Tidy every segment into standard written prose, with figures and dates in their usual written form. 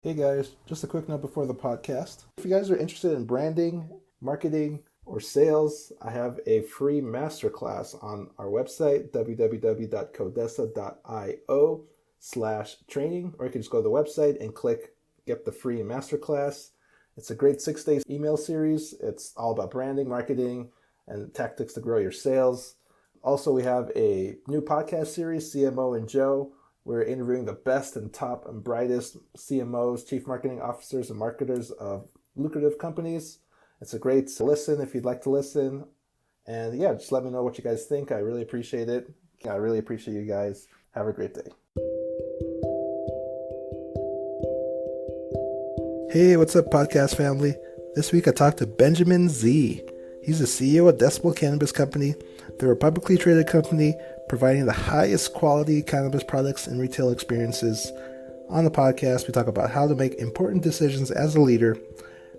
Hey guys, just a quick note before the podcast. If you guys are interested in branding, marketing, or sales, I have a free masterclass on our website, www.codessa.io/training, or you can just go to the website and click get the free masterclass. It's a great 6 day email series. It's all about branding, marketing, and tactics to grow your sales. Also, we have a new podcast series, CMO and Joe. We're interviewing the best and top and brightest CMOs, chief marketing officers, and marketers of lucrative companies. It's a great listen if you'd like to listen. And yeah, just let me know what you guys think. I really appreciate it. I really appreciate you guys. Have a great day. Hey, what's up, podcast family? This week I talked to Benjamin Sze. He's the CEO of Decibel Cannabis Company. They're a publicly traded company providing the highest quality cannabis products and retail experiences. On the podcast, we talk about how to make important decisions as a leader,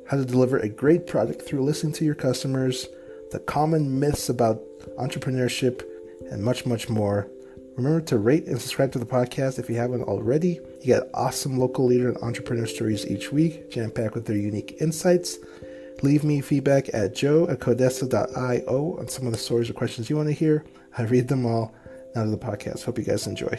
how to deliver a great product through listening to your customers, the common myths about entrepreneurship, and much, much more. Remember to rate and subscribe to the podcast if you haven't already. You get awesome local leader and entrepreneur stories each week, jam-packed with their unique insights. Leave me feedback at joe@codessa.io on some of the stories or questions you want to hear. I read them all. Now to the podcast. Hope you guys enjoy.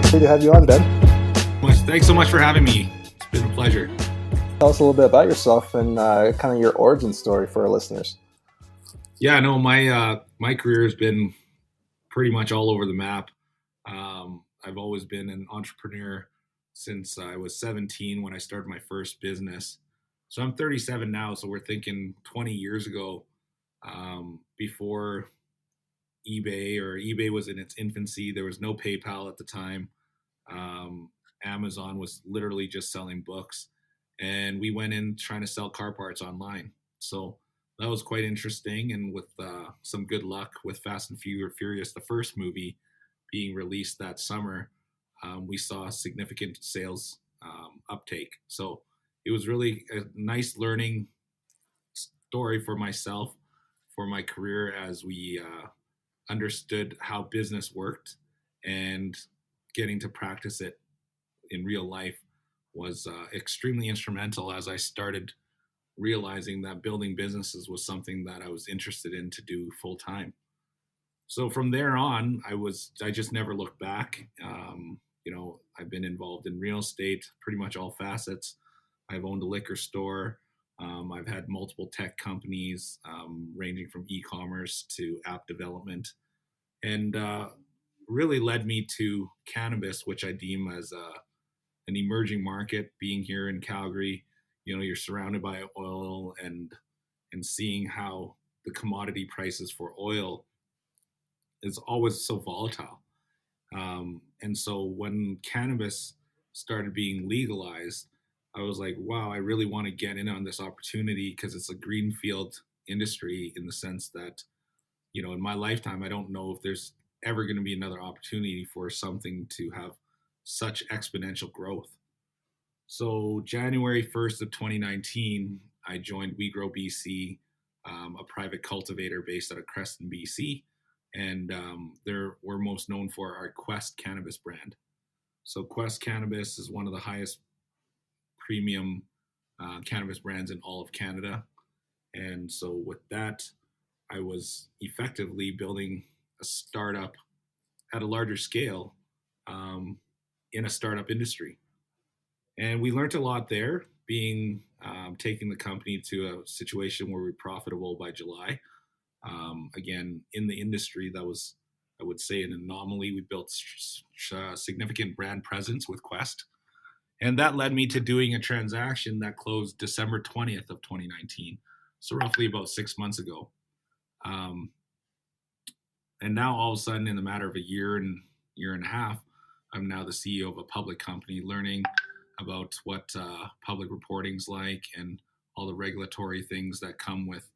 Great to have you on, Ben. Thanks so much for having me. It's been a pleasure. Tell us a little bit about yourself and kind of your origin story for our listeners. Yeah, no, my career has been pretty much all over the map. I've always been an entrepreneur since I was 17 when I started my first business. So I'm 37 now, so we're thinking 20 years ago, before eBay was in its infancy. There was no PayPal at the time. Amazon was literally just selling books, and we went in trying to sell car parts online. So that was quite interesting. And with some good luck with Fast and Furious, the first movie being released that summer, we saw significant sales uptake. So it was really a nice learning story for myself, for my career, as we understood how business worked, and getting to practice it in real life was extremely instrumental as I started realizing that building businesses was something that I was interested in to do full time. So from there on, I just never looked back. I've been involved in real estate, pretty much all facets. I've owned a liquor store. I've had multiple tech companies, ranging from e-commerce to app development, and really led me to cannabis, which I deem as an emerging market. Being here in Calgary, you're surrounded by oil, and seeing how the commodity prices for oil is always so volatile. And so when cannabis started being legalized, I was like, wow, I really want to get in on this opportunity, because it's a greenfield industry, in the sense that, in my lifetime, I don't know if there's ever going to be another opportunity for something to have such exponential growth. So January 1st of 2019, I joined We Grow BC, a private cultivator based out of Creston, BC. And we're most known for our Quest cannabis brand. So Quest Cannabis is one of the highest premium cannabis brands in all of Canada. And so with that, I was effectively building a startup at a larger scale, in a startup industry. And we learned a lot there, taking the company to a situation where we're profitable by July. Again, in the industry, that was, I would say, an anomaly. We built significant brand presence with Quest. And that led me to doing a transaction that closed December 20th of 2019. So roughly about 6 months ago. And now all of a sudden, in the matter of a year and a half, I'm now the CEO of a public company, learning about what public reporting's like, and all the regulatory things that come with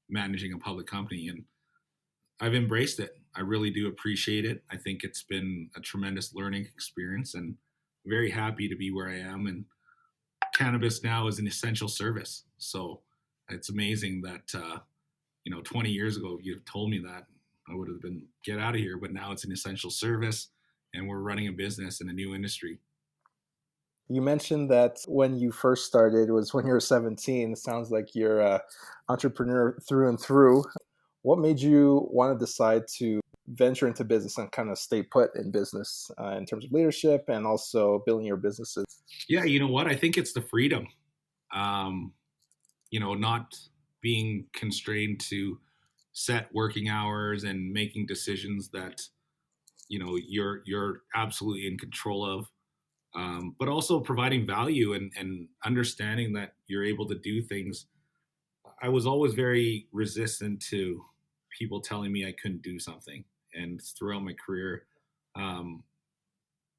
managing a public company. And I've embraced it. I really do appreciate it. I think it's been a tremendous learning experience, and very happy to be where I am. And cannabis now is an essential service. So it's amazing that 20 years ago, if you told me that, I would have been get out of here. But now it's an essential service, and we're running a business in a new industry. You mentioned that when you first started was when you were 17. It sounds like you're a entrepreneur through and through. What made you want to decide to venture into business and kind of stay put in business in terms of leadership and also building your businesses? Yeah, you know what? I think it's the freedom. Um, not being constrained to set working hours and making decisions that you're absolutely in control of, but also providing value and understanding that you're able to do things. I was always very resistant to people telling me I couldn't do something, and throughout my career, um,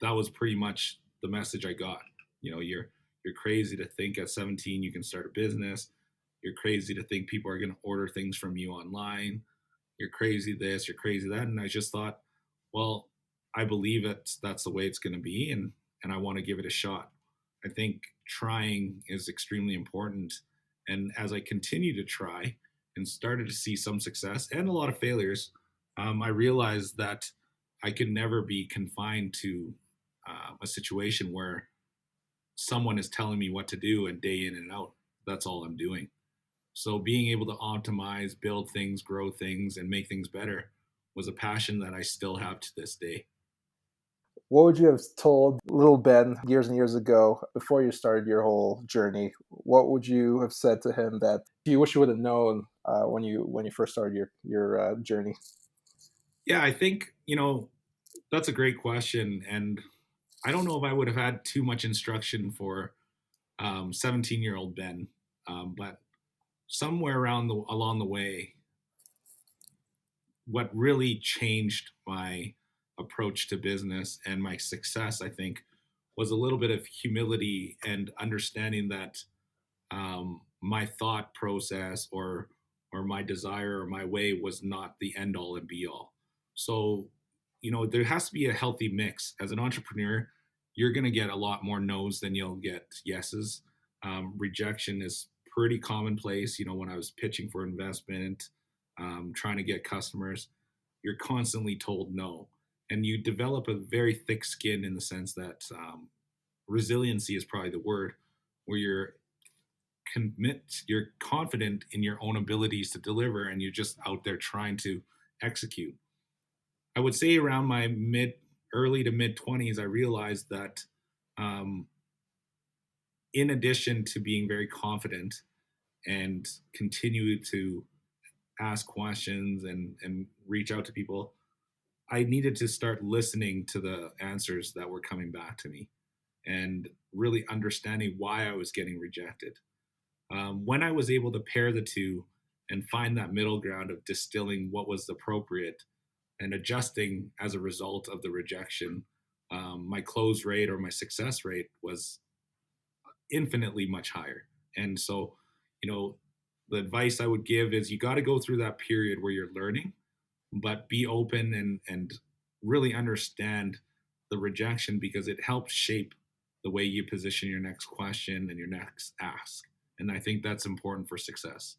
that was pretty much the message I got. You're crazy to think at 17 you can start a business. You're crazy to think people are going to order things from you online. You're crazy this, you're crazy that. And I just thought, well, I believe that's the way it's going to be, and I want to give it a shot. I think trying is extremely important, and as I continue to try and started to see some success and a lot of failures, I realized that I could never be confined to a situation where someone is telling me what to do and day in and out. That's all I'm doing. So being able to optimize, build things, grow things, and make things better was a passion that I still have to this day. What would you have told little Ben years and years ago before you started your whole journey? What would you have said to him that you wish you would have known when you first started your journey? Yeah, I think, that's a great question. And I don't know if I would have had too much instruction for 17-year-old Ben, but somewhere along the way, what really changed my approach to business and my success, I think, was a little bit of humility and understanding that my thought process or my desire or my way was not the end all and be all. So, there has to be a healthy mix. As an entrepreneur, you're going to get a lot more no's than you'll get yeses. Rejection is pretty commonplace. When I was pitching for investment, trying to get customers, you're constantly told no. And you develop a very thick skin in the sense that resiliency is probably the word, where you're confident in your own abilities to deliver, and you're just out there trying to execute. I would say around my early to mid 20s, I realized that um, in addition to being very confident and continue to ask questions and reach out to people, I needed to start listening to the answers that were coming back to me and really understanding why I was getting rejected. When I was able to pair the two and find that middle ground of distilling what was appropriate and adjusting as a result of the rejection, my close rate or my success rate was infinitely much higher. And so, the advice I would give is you got to go through that period where you're learning, but be open and really understand the rejection, because it helps shape the way you position your next question and your next ask. And I think that's important for success.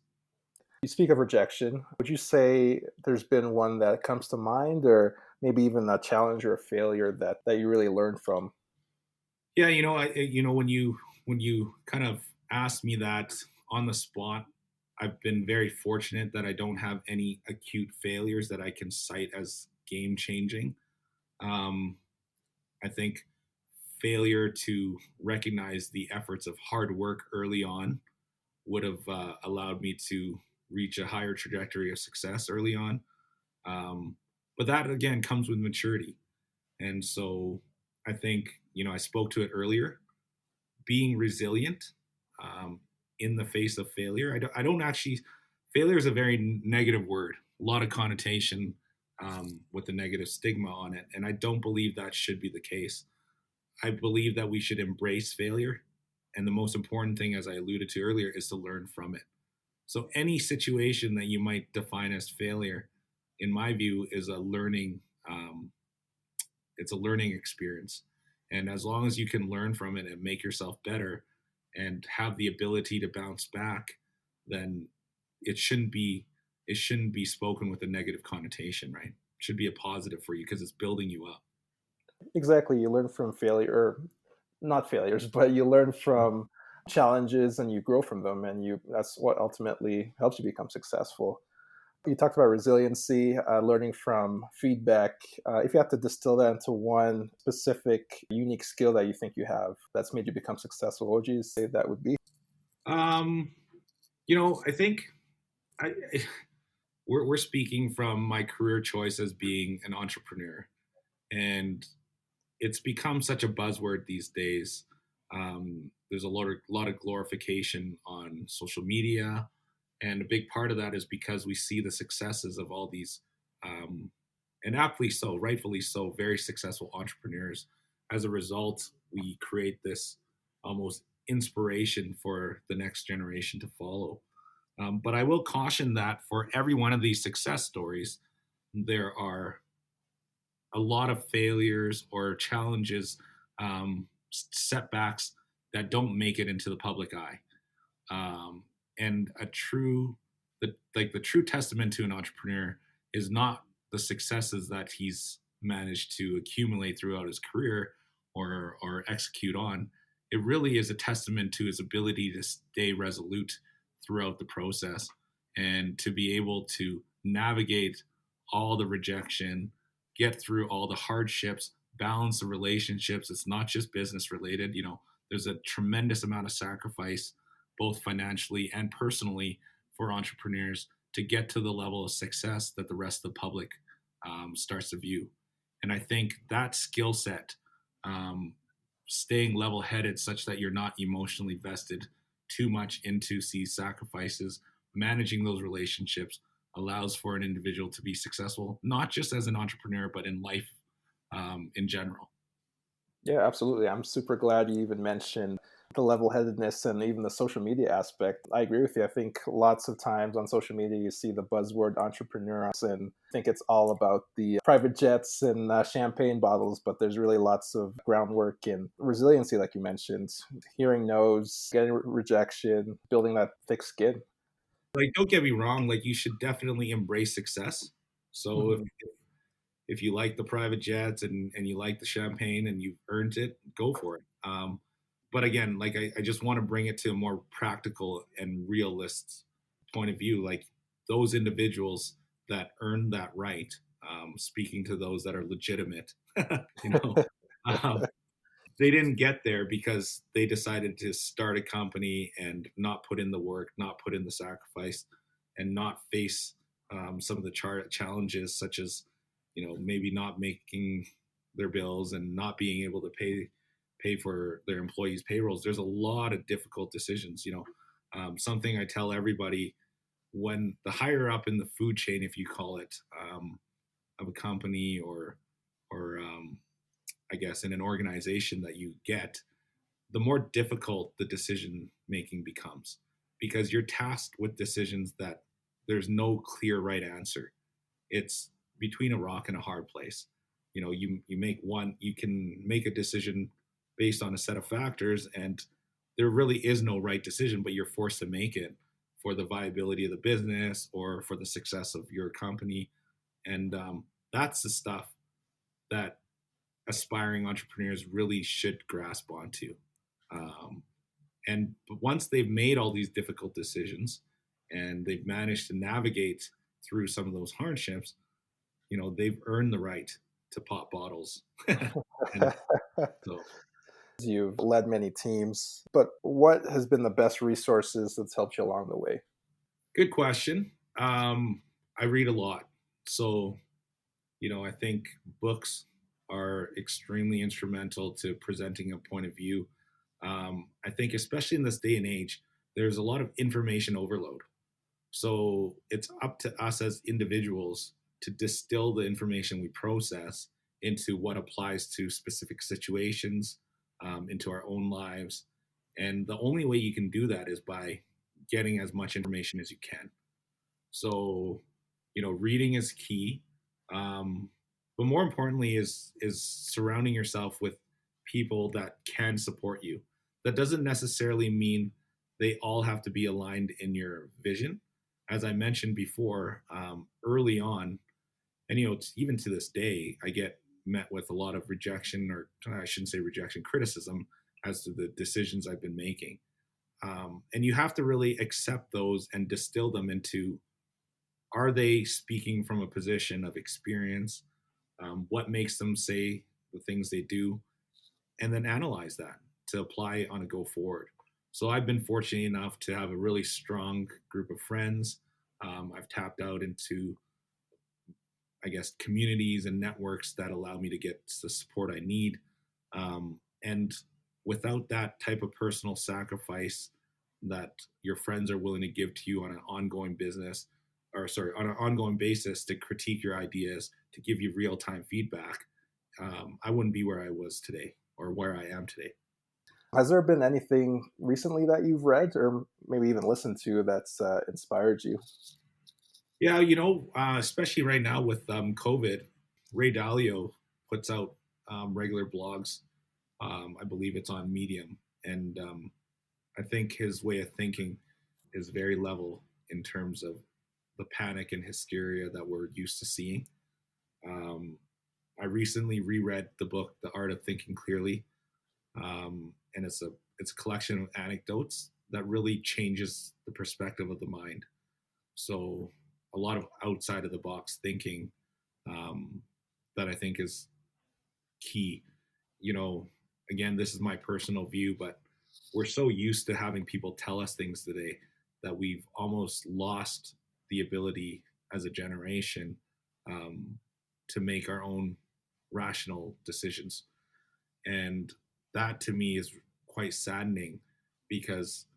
You speak of rejection. Would you say there's been one that comes to mind, or maybe even a challenge or a failure that you really learned from? Yeah, when you kind of asked me that on the spot, I've been very fortunate that I don't have any acute failures that I can cite as game changing. Um, I think failure to recognize the efforts of hard work early on would have allowed me to reach a higher trajectory of success early on. Um, but that again comes with maturity. And so I think, I spoke to it earlier, being resilient um, in the face of failure. I don't actually, failure is a very negative word, a lot of connotation with the negative stigma on it. And I don't believe that should be the case. I believe that we should embrace failure. And the most important thing, as I alluded to earlier, is to learn from it. So any situation that you might define as failure, in my view, is a learning. It's a learning experience, and as long as you can learn from it and make yourself better, and have the ability to bounce back, then it shouldn't be it shouldn't be spoken with a negative connotation, right? It should be a positive for you because it's building you up. Exactly. You learn from failure, or not failures, but you learn from challenges and you grow from them. And that's what ultimately helps you become successful. You talked about resiliency, learning from feedback. If you have to distill that into one specific unique skill that you think you have that's made you become successful, what would you say that would be? Um, I think I, we're speaking from my career choice as being an entrepreneur, and it's become such a buzzword these days. There's a lot of glorification on social media, and a big part of that is because we see the successes of all these, um, and aptly so, rightfully so, very successful entrepreneurs. As a result, we create this almost inspiration for the next generation to follow. But I will caution that for every one of these success stories, there are a lot of failures or challenges, setbacks that don't make it into the public eye. Um, and the true testament to an entrepreneur is not the successes that he's managed to accumulate throughout his career or execute on. It really is a testament to his ability to stay resolute throughout the process and to be able to navigate all the rejection, get through all the hardships, balance the relationships. It's not just business related. There's a tremendous amount of sacrifice, both financially and personally, for entrepreneurs to get to the level of success that the rest of the public starts to view. And I think that skill set, um, staying level headed such that you're not emotionally vested too much into these sacrifices, managing those relationships, allows for an individual to be successful, not just as an entrepreneur, but in life in general. Yeah, absolutely. I'm super glad you even mentioned the level headedness and even the social media aspect. I agree with you. I think lots of times on social media, you see the buzzword entrepreneurs and think it's all about the private jets and champagne bottles, but there's really lots of groundwork and resiliency, like you mentioned, hearing no's, getting rejection, building that thick skin. Like, don't get me wrong, like, you should definitely embrace success. So if Mhm. if you like the private jets and you like the champagne and you've earned it, go for it. But again, like, I just want to bring it to a more practical and realist point of view. Like, those individuals that earn that right, speaking to those that are legitimate, you know, um, they didn't get there because they decided to start a company and not put in the work, not put in the sacrifice, and not face some of the challenges, such as maybe not making their bills and not being able to pay for their employees' payrolls. There's a lot of difficult decisions. Something I tell everybody: when the higher up in the food chain, if you call it, of a company or I guess in an organization that you get, the more difficult the decision making becomes because you're tasked with decisions that there's no clear right answer. It's between a rock and a hard place. You can make a decision based on a set of factors, and there really is no right decision, but you're forced to make it for the viability of the business or for the success of your company. And that's the stuff that aspiring entrepreneurs really should grasp onto. Um, and once they've made all these difficult decisions and they've managed to navigate through some of those hardships, they've earned the right to pop bottles. And so, You've led many teams, but what has been the best resources that's helped you along the way? good question. I read a lot. So, I think books are extremely instrumental to presenting a point of view. I think, especially in this day and age, there's a lot of information overload. So it's up to us as individuals to distill the information we process into what applies to specific situations, into our own lives. And the only way you can do that is by getting as much information as you can. So, reading is key. But more importantly is surrounding yourself with people that can support you. That doesn't necessarily mean they all have to be aligned in your vision. As I mentioned before, early on, and even to this day, I get met with a lot of rejection, or I shouldn't say rejection, criticism as to the decisions I've been making. And you have to really accept those and distill them into, are they speaking from a position of experience? What makes them say the things they do? And then analyze that to apply on a go forward. So I've been fortunate enough to have a really strong group of friends. I've tapped out into, I guess, communities and networks that allow me to get the support I need. And without that type of personal sacrifice that your friends are willing to give to you on an ongoing on an ongoing basis to critique your ideas, to give you real time feedback, I wouldn't be where I was today or where I am today. Has there been anything recently that you've read or maybe even listened to that's inspired you? Yeah, especially right now with COVID, Ray Dalio puts out regular blogs. I believe it's on Medium. And I think his way of thinking is very level in terms of the panic and hysteria that we're used to seeing. I recently reread the book, The Art of Thinking Clearly. And it's a collection of anecdotes that really changes the perspective of the mind. So a lot of outside of the box thinking that I think is key. Again, this is my personal view, but we're so used to having people tell us things today that we've almost lost the ability as a generation to make our own rational decisions. And that to me is quite saddening, because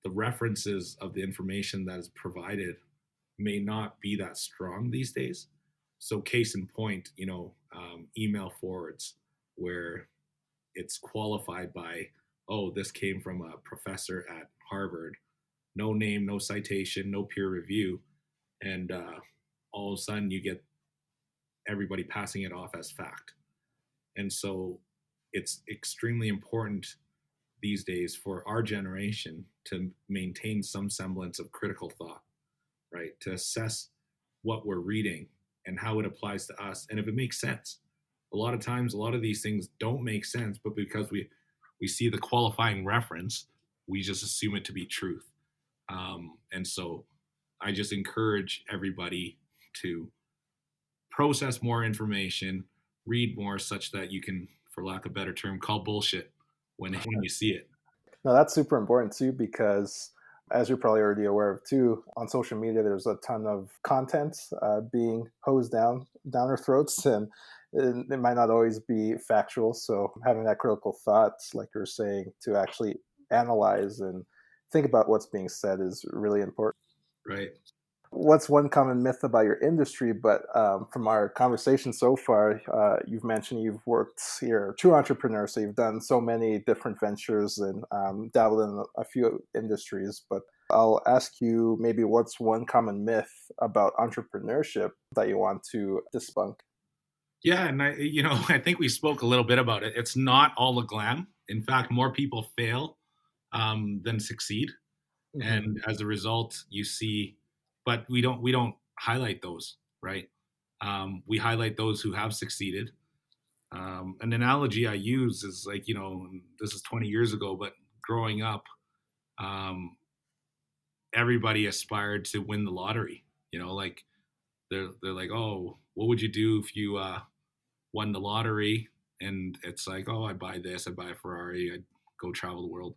the references of the information that is provided may not be that strong these days. So case in point, email forwards where it's qualified by, oh, this came from a professor at Harvard, no name, no citation, no peer review. And all of a sudden you get everybody passing it off as fact. And so it's extremely important these days for our generation to maintain some semblance of critical thought, right? To assess what we're reading and how it applies to us, and if it makes sense. A lot of times, a lot of these things don't make sense, but because we see the qualifying reference, we just assume it to be truth. And so I just encourage everybody to process more information, read more, such that you can, for lack of a better term, call bullshit when you see it. No, that's super important too, because as you're probably already aware of too, on social media, there's a ton of content being hosed down our throats, and it might not always be factual. So having that critical thought, like you're saying, to actually analyze and think about what's being said is really important. Right. What's one common myth about your industry? But from our conversation so far, you've mentioned you're a true entrepreneur, so you've done so many different ventures and dabbled in a few industries. But I'll ask you, maybe what's one common myth about entrepreneurship that you want to debunk? Yeah, and I think we spoke a little bit about it. It's not all the glam. In fact, more people fail than succeed, Mm-hmm. and as a result, you see. But we don't highlight those, right? We highlight those who have succeeded. An analogy I use is like, this is 20 years ago, but growing up, everybody aspired to win the lottery. Like they're like, oh, what would you do if you won the lottery? And it's like, oh, I'd buy this, I'd buy a Ferrari, I'd go travel the world.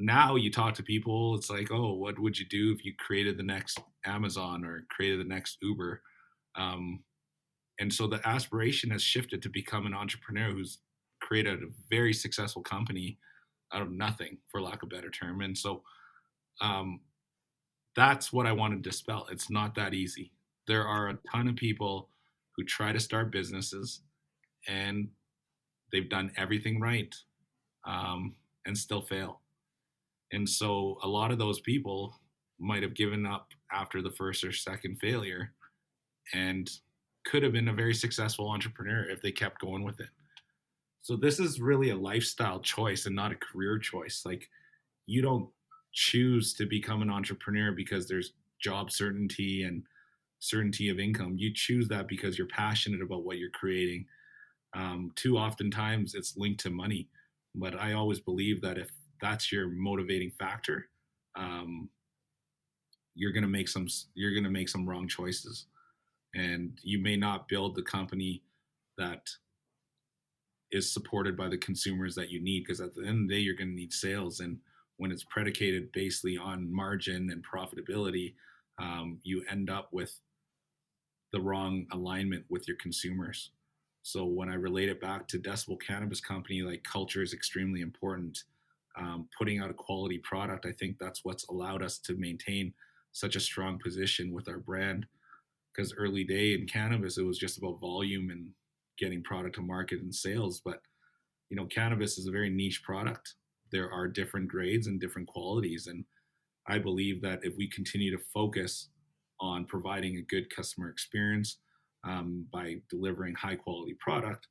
Now you talk to people, it's like, oh, what would you do if you created the next Amazon or created the next Uber? And so the aspiration has shifted to become an entrepreneur who's created a very successful company out of nothing, for lack of a better term. And so that's what I want to dispel. It's not that easy. There are a ton of people who try to start businesses and they've done everything right and still fail. And so a lot of those people might have given up after the first or second failure, and could have been a very successful entrepreneur if they kept going with it. So this is really a lifestyle choice and not a career choice. Like, you don't choose to become an entrepreneur because there's job certainty and certainty of income. You choose that because you're passionate about what you're creating. Too oftentimes it's linked to money, but I always believe that if that's your motivating factor, um, you're gonna make some wrong choices, and you may not build the company that is supported by the consumers that you need, because at the end of the day you're going to need sales, and when it's predicated basically on margin and profitability, you end up with the wrong alignment with your consumers. So when I relate it back to Decibel Cannabis Company, like, culture is extremely important. Putting out a quality product, I think that's what's allowed us to maintain such a strong position with our brand, because early day in cannabis it was just about volume and getting product to market and sales. But cannabis is a very niche product. There are different grades and different qualities, and I believe that if we continue to focus on providing a good customer experience, by delivering high quality product,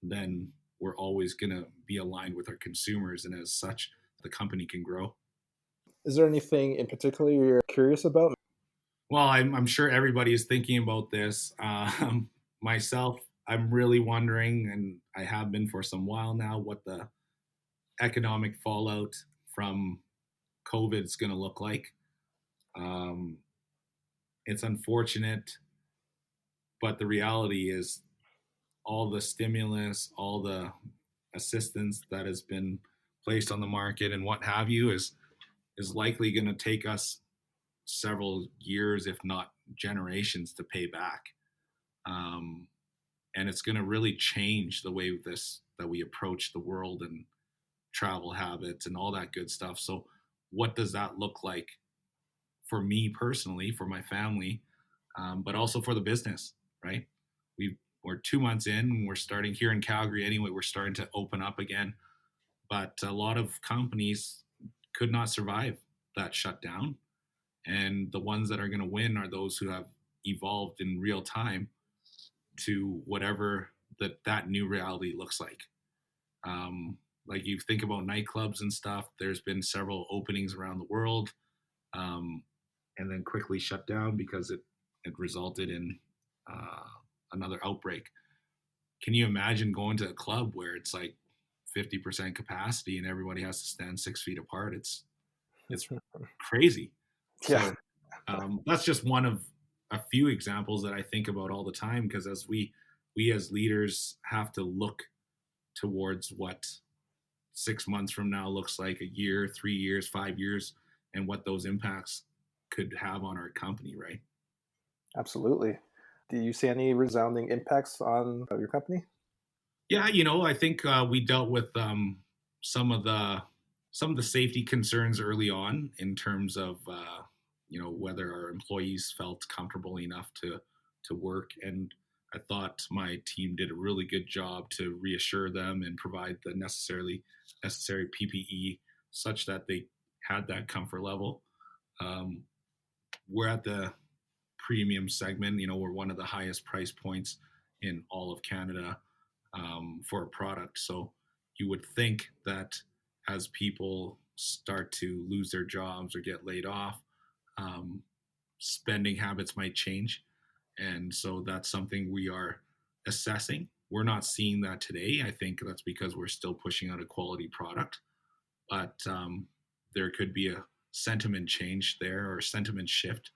then we're always going to be aligned with our consumers, and as such the company can grow. Is there anything in particular you're curious about? Well, I'm sure everybody is thinking about this. Myself, I'm really wondering, and I have been for some while now, what the economic fallout from COVID is going to look like. Um, it's unfortunate, but the reality is all the stimulus, all the assistance that has been placed on the market and what have you is likely going to take us several years, if not generations, to pay back. Um, and it's going to really change the way that we approach the world and travel habits and all that good stuff. So what does that look like for me personally, for my family, but also for the business, right? We're 2 months in, we're starting here in Calgary anyway, we're starting to open up again, but a lot of companies could not survive that shutdown, and the ones that are going to win are those who have evolved in real time to whatever that new reality looks like. Like, you think about nightclubs and stuff, there's been several openings around the world, um, and then quickly shut down because it resulted in another outbreak. Can you imagine going to a club where it's like 50% capacity and everybody has to stand 6 feet apart? It's crazy. Yeah. So that's just one of a few examples that I think about all the time, because as we as leaders have to look towards what 6 months from now looks like, a year, 3 years, 5 years, and what those impacts could have on our company, right? Absolutely. Do you see any resounding impacts on your company? Yeah, I think we dealt with some of the safety concerns early on, in terms of whether our employees felt comfortable enough to work, and I thought my team did a really good job to reassure them and provide the necessary PPE such that they had that comfort level. Um, we're at the premium segment. We're one of the highest price points in all of Canada, for a product. So you would think that as people start to lose their jobs or get laid off, um, spending habits might change. And so that's something we are assessing. We're not seeing that today. I think that's because we're still pushing out a quality product, but there could be a sentiment change there, or a sentiment shift.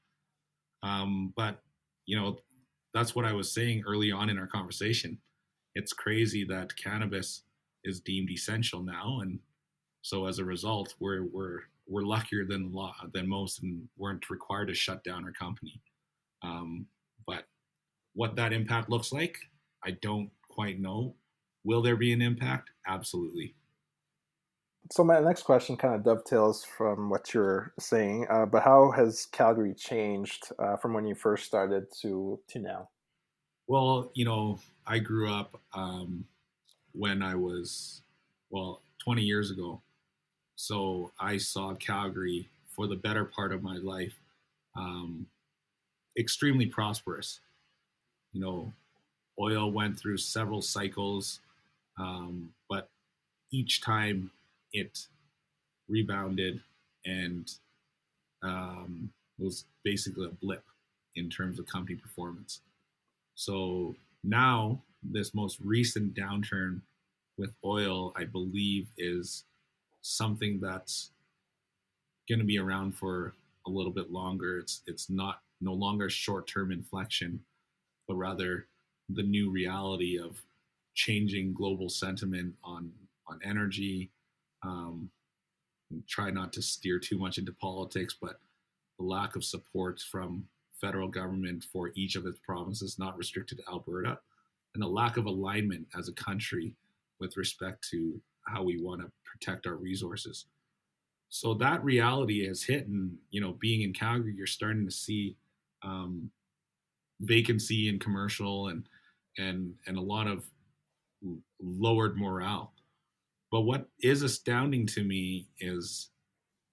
But that's what I was saying early on in our conversation. It's crazy that cannabis is deemed essential now, and so as a result, we're luckier than most, and weren't required to shut down our company. But what that impact looks like, I don't quite know. Will there be an impact? Absolutely. So my next question kind of dovetails from what you're saying, but how has Calgary changed from when you first started to now? Well, I grew up when I was, 20 years ago. So I saw Calgary for the better part of my life. um, extremely prosperous. You know, oil went through several cycles, but each time it rebounded and was basically a blip in terms of company performance. So now, this most recent downturn with oil, I believe, is something that's going to be around for a little bit longer. It's not no longer short term inflection, but rather the new reality of changing global sentiment on energy. Um, Try not to steer too much into politics, but the lack of support from federal government for each of its provinces, not restricted to Alberta, and the lack of alignment as a country with respect to how we want to protect our resources. So that reality has hit, and being in Calgary, you're starting to see um, vacancy in commercial and a lot of lowered morale. But what is astounding to me is,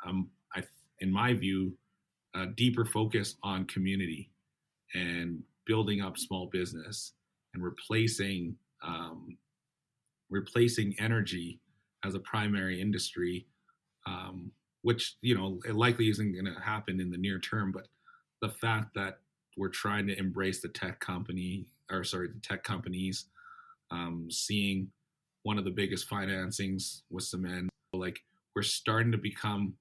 I, in my view, a deeper focus on community and building up small business and replacing energy as a primary industry, which it likely isn't going to happen in the near term. But the fact that we're trying to embrace the the tech companies, seeing one of the biggest financings with cement, like we're starting to become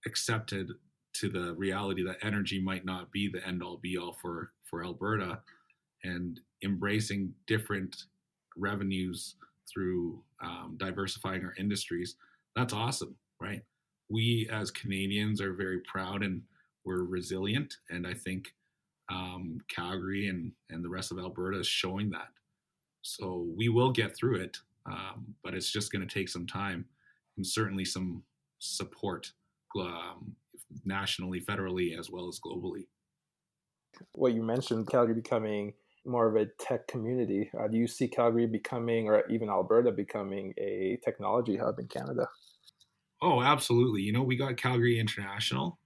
accepted to the reality that energy might not be the end all be all for Alberta, and embracing different revenues through diversifying our industries. That's awesome, right? We as Canadians are very proud and we're resilient, and I think Calgary and the rest of Alberta is showing that. So we will get through it, but it's just going to take some time and certainly some support, um, nationally, federally, as well as globally. What you mentioned, Calgary becoming more of a tech community. Do you see Calgary becoming, or even Alberta becoming, a technology hub in Canada? Oh, absolutely. We got Calgary International,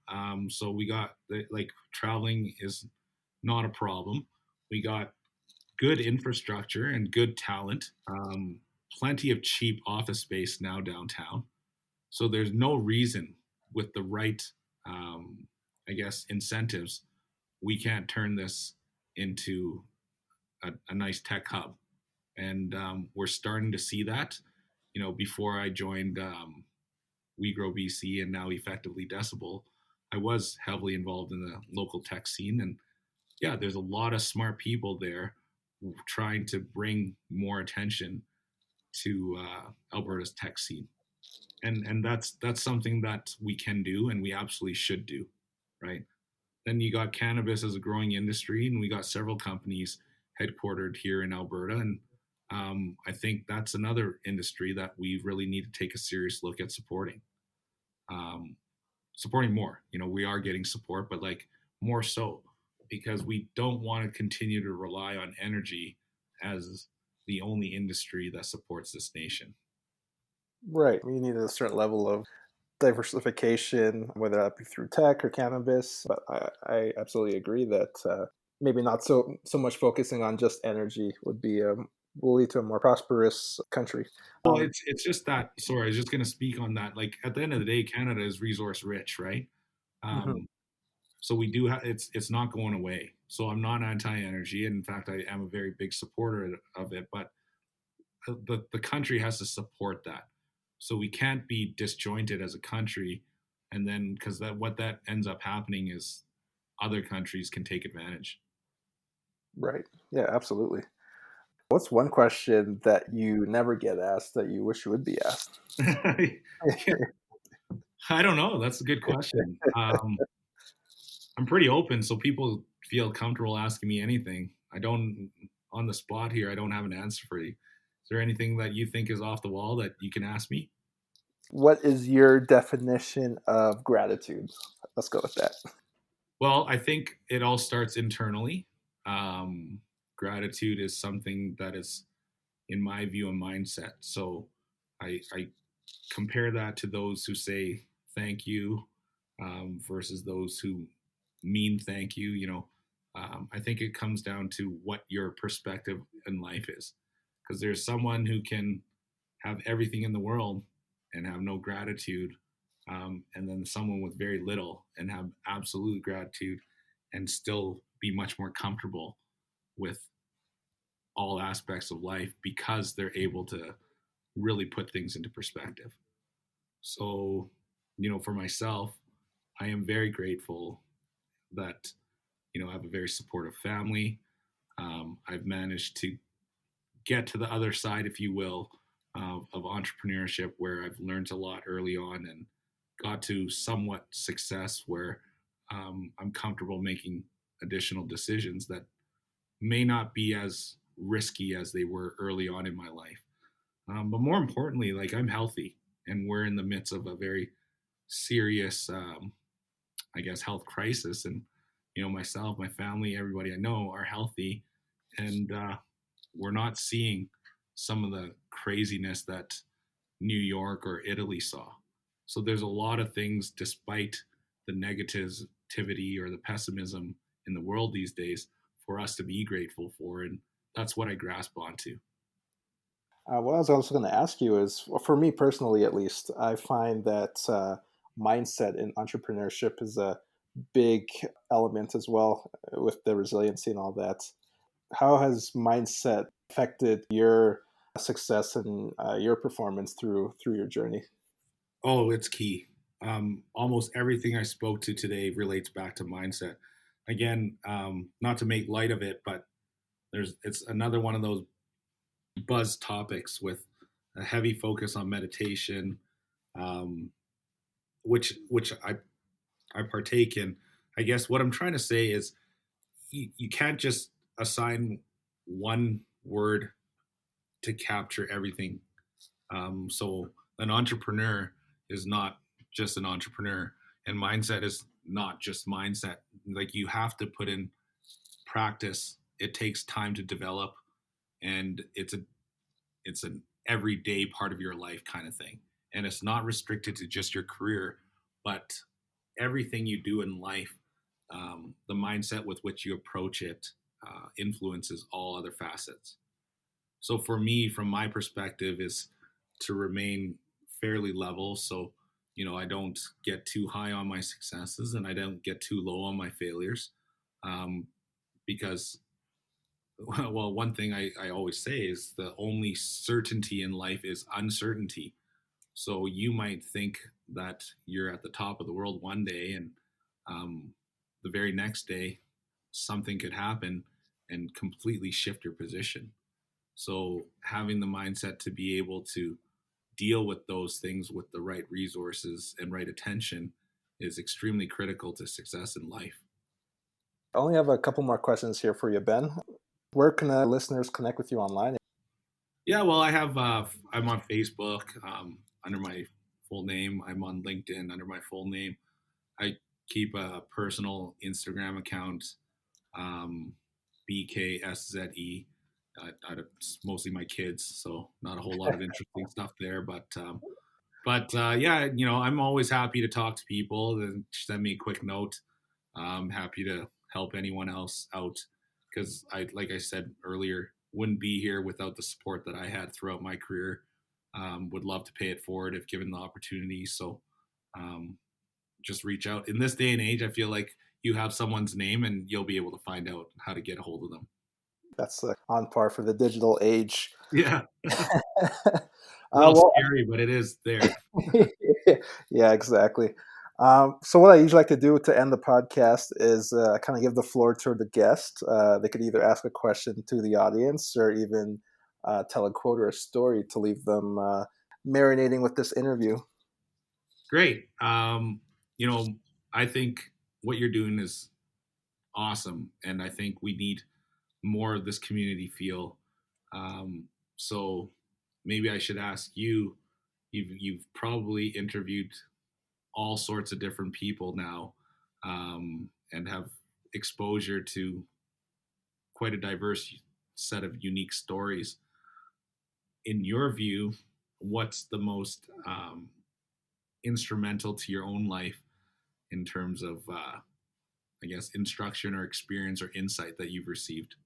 so we got like traveling is not a problem. We got good infrastructure and good talent, plenty of cheap office space now downtown. So there's no reason, with the right, um, I guess, incentives, we can't turn this into a nice tech hub. And we're starting to see that. Before I joined We Grow BC and now effectively Decibel, I was heavily involved in the local tech scene. And yeah, there's a lot of smart people there trying to bring more attention to Alberta's tech scene. And that's something that we can do and we absolutely should do, right? Then you got cannabis as a growing industry, and we got several companies headquartered here in Alberta. And I think that's another industry that we really need to take a serious look at supporting. Um, Supporting more. We are getting support, but like more so, because we don't want to continue to rely on energy as the only industry that supports this nation. Right. We need a certain level of diversification, whether that be through tech or cannabis. But I absolutely agree that maybe not so much focusing on just energy will lead to a more prosperous country. Well, it's just that. Sorry, I was just going to speak on that. Like at the end of the day, Canada is resource rich, right? Mhm. Um, so we do have it's not going away. So I'm not anti-energy, and in fact, I am a very big supporter of it. But the country has to support that. So we can't be disjointed as a country, and then because that what that ends up happening is other countries can take advantage. Right. Yeah, absolutely. What's one question that you never get asked that you wish you would be asked? Yeah, I don't know. That's a good question. I'm pretty open, so people feel comfortable asking me anything. I don't on the spot here. I don't have an answer for you. Is there anything that you think is off the wall that you can ask me? What is your definition of gratitude? Let's go with that. Well, I think it all starts internally. Gratitude is something that is, in my view, a mindset. So I compare that to those who say thank you, versus those who mean thank you. I think it comes down to what your perspective in life is, because there's someone who can have everything in the world and have no gratitude, and then someone with very little and have absolute gratitude and still be much more comfortable with all aspects of life because they're able to really put things into perspective. So, for myself, I am very grateful that, I have a very supportive family. I've managed to get to the other side, if you will, of entrepreneurship, where I've learned a lot early on and got to somewhat success where I'm comfortable making additional decisions that may not be as risky as they were early on in my life. But more importantly, like, I'm healthy, and we're in the midst of a very serious, I guess, health crisis. And, myself, my family, everybody I know are healthy, and we're not seeing some of the craziness that New York or Italy saw. So there's a lot of things, despite the negativity or the pessimism in the world these days, for us to be grateful for. And that's what I grasp onto. What I was also going to ask you is, well, for me personally, at least, I find that mindset in entrepreneurship is a big element as well, with the resiliency and all that. How has mindset affected your success and your performance through your journey? Oh, it's key. Almost everything I spoke to today relates back to mindset. Again, not to make light of it, but it's another one of those buzz topics with a heavy focus on meditation, um, which I partake in. I guess what I'm trying to say is you can't just assign one word to capture everything. So an entrepreneur is not just an entrepreneur, and mindset is not just mindset. Like, you have to put in practice. It takes time to develop, and it's an everyday part of your life kind of thing. And it's not restricted to just your career, but everything you do in life. The mindset with which you approach it influences all other facets. So for me, from my perspective, is to remain fairly level. So, I don't get too high on my successes and I don't get too low on my failures. Because, well, one thing I always say is the only certainty in life is uncertainty. So you might think that you're at the top of the world one day, and um, the very next day, something could happen and completely shift your position. So having the mindset to be able to deal with those things with the right resources and right attention is extremely critical to success in life. I only have a couple more questions here for you, Ben. Where can listeners connect with you online? Yeah, well, I'm on Facebook under my full name. I'm on LinkedIn under my full name. I keep a personal Instagram account, um, BKSZE. It's mostly my kids, so not a whole lot of interesting stuff there. But yeah, I'm always happy to talk to people. Then send me a quick note. I'm happy to help anyone else out, because like I said earlier, wouldn't be here without the support that I had throughout my career. Would love to pay it forward if given the opportunity. So um, just reach out. In this day and age, I feel like you have someone's name and you'll be able to find out how to get a hold of them. That's on par for the digital age. Yeah. A little Well, scary, but it is there. yeah, exactly. So what I usually like to do to end the podcast is kind of give the floor to the guest. They could either ask a question to the audience or even tell a quote or a story to leave them marinating with this interview. Great. I think what you're doing is awesome, and I think we need more of this community feel. So maybe I should ask you. You've probably interviewed all sorts of different people now, and have exposure to quite a diverse set of unique stories. In your view, what's the most instrumental to your own life in terms of I guess, instruction or experience or insight that you've received?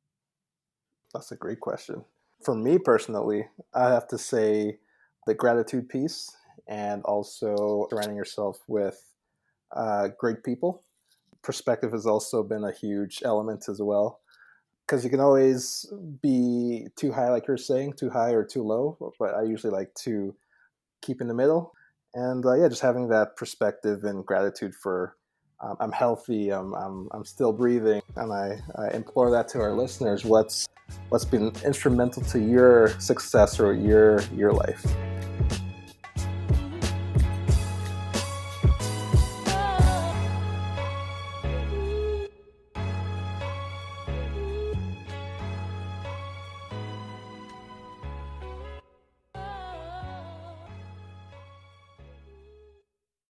That's a great question. For me personally, I have to say the gratitude piece, and also surrounding yourself with great people. Perspective has also been a huge element as well, because you can always be too high, like you're saying, too high or too low. But I usually like to keep in the middle, and yeah, just having that perspective and gratitude for I'm healthy, I'm still breathing, and I implore that to our listeners. What's been instrumental to your success or your life?